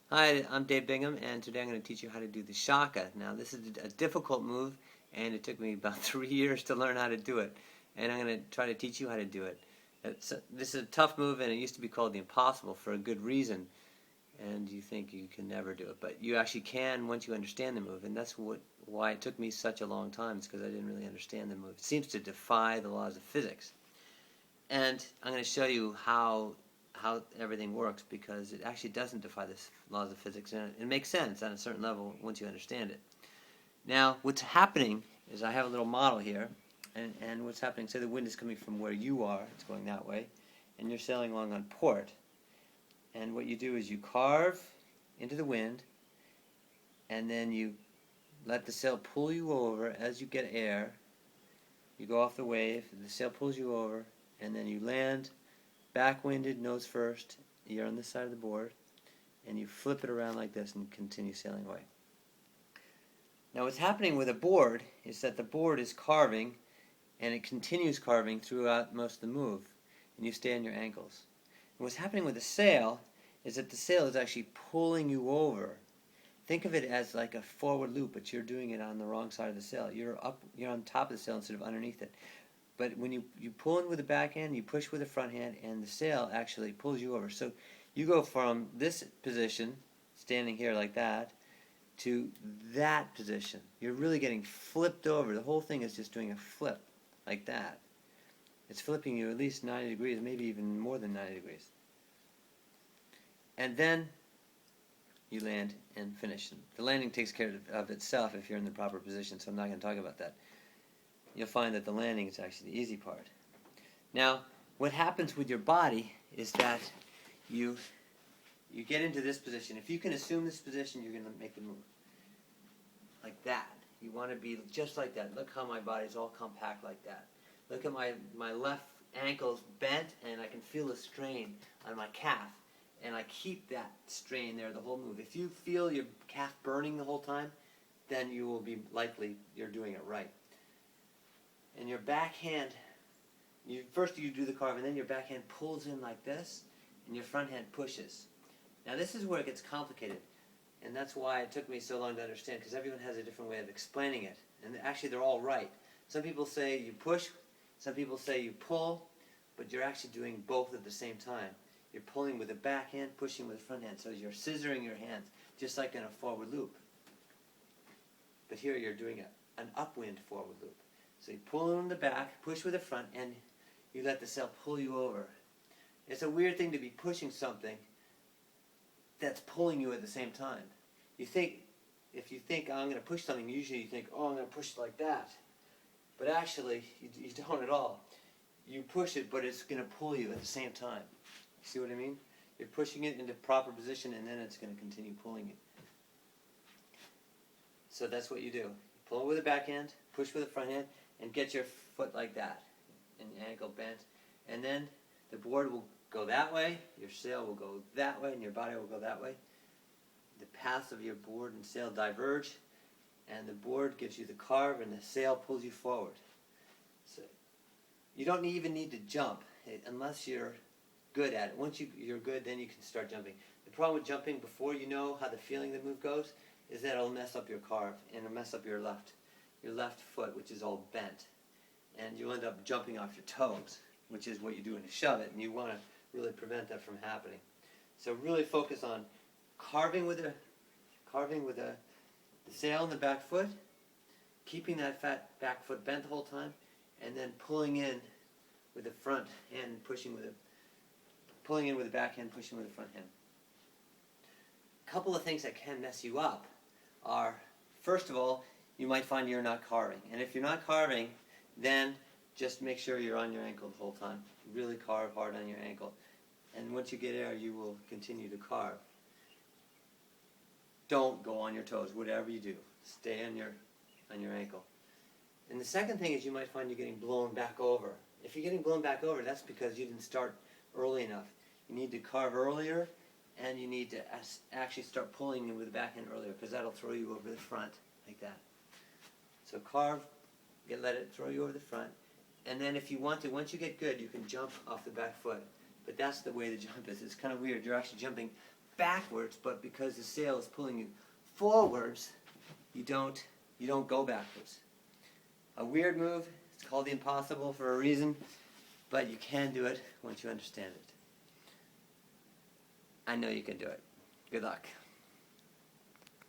Hi, I'm Dave Bingham, and today I'm going to teach you how to do the Shaka. Now, this is a difficult move, and it took me about 3 years to learn how to do it. And I'm going to try to teach you how to do it. This is a tough move, and it used to be called the impossible for a good reason. And you think you can never do it, but you actually can once you understand the move. And that's why it took me such a long time, is because I didn't really understand the move. It seems to defy the laws of physics. And I'm going to show you how everything works, because it actually doesn't defy the laws of physics, and it makes sense on a certain level once you understand it. Now, what's happening is I have a little model here, and what's happening, say the wind is coming from where you are, it's going that way, and you're sailing along on port, and what you do is you carve into the wind, and then you let the sail pull you over. As you get air, you go off the wave, the sail pulls you over, and then you land backwinded, nose first. You're on this side of the board, and you flip it around like this and continue sailing away. Now, what's happening with a board is that the board is carving, and it continues carving throughout most of the move, and you stay on your ankles. And what's happening with the sail is that the sail is actually pulling you over. Think of it as like a forward loop, but you're doing it on the wrong side of the sail. You're on top of the sail instead of underneath it. But when you pull in with the back hand, you push with the front hand, and the sail actually pulls you over. So you go from this position, standing here like that, to that position. You're really getting flipped over. The whole thing is just doing a flip like that. It's flipping you at least 90 degrees, maybe even more than 90 degrees. And then you land and finish. The landing takes care of itself if you're in the proper position, so I'm not going to talk about that. You'll find that the landing is actually the easy part. Now, what happens with your body is that you get into this position. If you can assume this position, you're going to make the move. Like that. You want to be just like that. Look how my body's all compact like that. Look at my left ankle's bent, and I can feel the strain on my calf. And I keep that strain there the whole move. If you feel your calf burning the whole time, then you will be likely you're doing it right. And your backhand, first you do the carve, and then your backhand pulls in like this, and your front hand pushes. Now this is where it gets complicated, and that's why it took me so long to understand, because everyone has a different way of explaining it. And actually they're all right. Some people say you push, some people say you pull, but you're actually doing both at the same time. You're pulling with the backhand, pushing with the front hand, so you're scissoring your hands, just like in a forward loop. But here you're doing an upwind forward loop. So you pull in the back, push with the front, and you let the sail pull you over. It's a weird thing to be pushing something that's pulling you at the same time. If you think, oh, I'm going to push something, usually you think, oh, I'm going to push it like that. But actually, you don't at all. You push it, but it's going to pull you at the same time. You see what I mean? You're pushing it into proper position, and then it's going to continue pulling you. So that's what you do. You pull with the backhand, push with the front hand, and get your foot like that, and your ankle bent. And then the board will go that way, your sail will go that way, and your body will go that way. The paths of your board and sail diverge, and the board gives you the carve, and the sail pulls you forward. So you don't even need to jump unless you're good at it. Once you're good, then you can start jumping. The problem with jumping before you know how the feeling of the move goes is that it'll mess up your carve, and it'll mess up your left foot, which is all bent. And you'll end up jumping off your toes, which is what you do when you shove it, and you want to really prevent that from happening. So really focus on carving with the sail and the back foot, keeping that fat back foot bent the whole time, and then pulling in with the front hand, pulling in with the back hand, pushing with the front hand. A couple of things that can mess you up are, first of all, you might find you're not carving. And if you're not carving, then just make sure you're on your ankle the whole time. Really carve hard on your ankle. And once you get air, you will continue to carve. Don't go on your toes, whatever you do. Stay on your ankle. And the second thing is you might find you're getting blown back over. If you're getting blown back over, that's because you didn't start early enough. You need to carve earlier, and you need to actually start pulling in with the backhand earlier, because that'll throw you over the front like that. So carve, let it throw you over the front, and then if you want to, once you get good, you can jump off the back foot. But that's the way the jump is. It's kind of weird. You're actually jumping backwards, but because the sail is pulling you forwards, you don't go backwards. A weird move. It's called the impossible for a reason, but you can do it once you understand it. I know you can do it. Good luck.